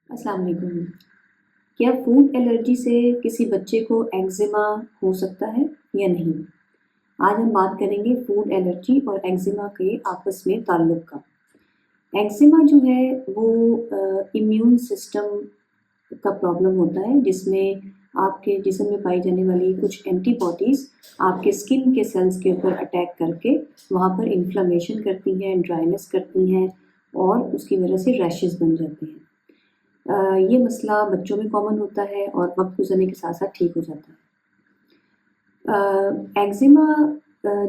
السلام علیکم۔ کیا فوڈ الرجی سے کسی بچے کو ایگزیما ہو سکتا ہے یا نہیں؟ آج ہم بات کریں گے فوڈ الرجی اور ایگزیما کے آپس میں تعلق کا۔ ایگزیما جو ہے وہ امیون سسٹم کا پرابلم ہوتا ہے، جس میں آپ کے جسم میں پائی جانے والی کچھ اینٹی باڈیز آپ کے اسکن کے سیلز کے اوپر اٹیک کر کے وہاں پر انفلامیشن کرتی ہیں، ڈرائنس کرتی ہیں اور اس کی وجہ سے ریشز بن جاتے ہیں۔ یہ مسئلہ بچوں میں کامن ہوتا ہے اور وقت گزرنے کے ساتھ ساتھ ٹھیک ہو جاتا ہے۔ ایگزیما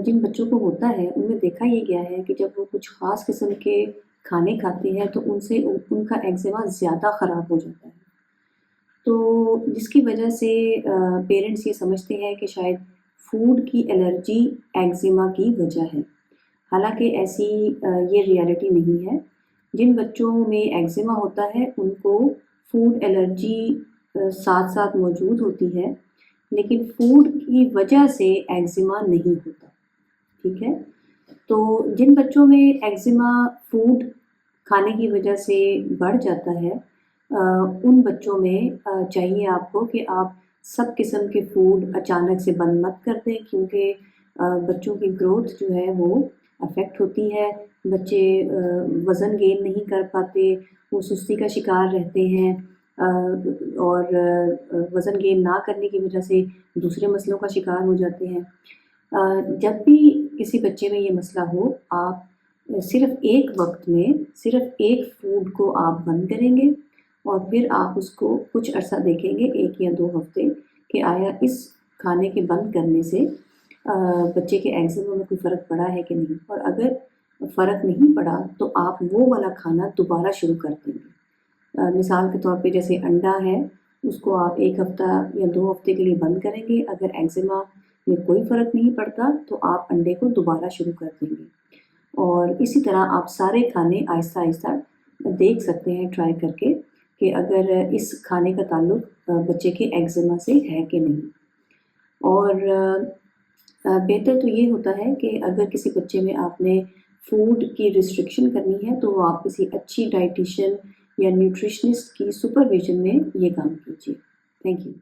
جن بچوں کو ہوتا ہے ان میں دیکھا یہ گیا ہے کہ جب وہ کچھ خاص قسم کے کھانے کھاتے ہیں تو ان سے ان کا ایگزیما زیادہ خراب ہو جاتا ہے، تو جس کی وجہ سے پیرنٹس یہ سمجھتے ہیں کہ شاید فوڈ کی الرجی ایگزیما کی وجہ ہے، حالانکہ ایسی یہ ریالٹی نہیں ہے۔ جن بچوں میں ایگزیما ہوتا ہے ان کو فوڈ الرجی ساتھ ساتھ موجود ہوتی ہے، لیکن فوڈ کی وجہ سے ایگزیما نہیں ہوتا، ٹھیک ہے؟ تو جن بچوں میں ایگزیما فوڈ کھانے کی وجہ سے بڑھ جاتا ہے، ان بچوں میں چاہیے آپ کو کہ آپ سب قسم کے فوڈ اچانک سے بند مت کر دیں، کیونکہ بچوں کی گروتھ جو ہے وہ افیکٹ ہوتی ہے۔ بچے وزن گین نہیں کر پاتے، وہ سستی کا شکار رہتے ہیں، اور وزن گین نہ کرنے کی وجہ سے دوسرے مسئلوں کا شکار ہو جاتے ہیں۔ جب بھی کسی بچے میں یہ مسئلہ ہو، آپ صرف ایک وقت میں صرف ایک فوڈ کو آپ بند کریں گے اور پھر آپ اس کو کچھ عرصہ دیکھیں گے، 1 یا 2 ہفتے، کہ آیا اس کھانے کے بند کرنے سے بچے کے ایگزیما میں کوئی فرق پڑا ہے کہ نہیں، اور اگر فرق نہیں پڑا تو آپ وہ والا کھانا دوبارہ شروع کر دیں گے۔ مثال کے طور پہ جیسے انڈا ہے، اس کو آپ 1 ہفتہ یا 2 ہفتے کے لیے بند کریں گے، اگر ایگزیما میں کوئی فرق نہیں پڑتا تو آپ انڈے کو دوبارہ شروع کر دیں گے، اور اسی طرح آپ سارے کھانے آہستہ آہستہ دیکھ سکتے ہیں ٹرائی کر کے کہ اگر اس کھانے کا تعلق بچے کے ایگزیما سے ہے کہ نہیں۔ اور بہتر تو یہ ہوتا ہے کہ اگر کسی بچے میں آپ نے فوڈ کی ریسٹرکشن کرنی ہے تو وہ آپ کسی اچھی ڈائٹیشین یا نیوٹریشنسٹ کی سپرویژن میں یہ کام کیجیے۔ Thank you.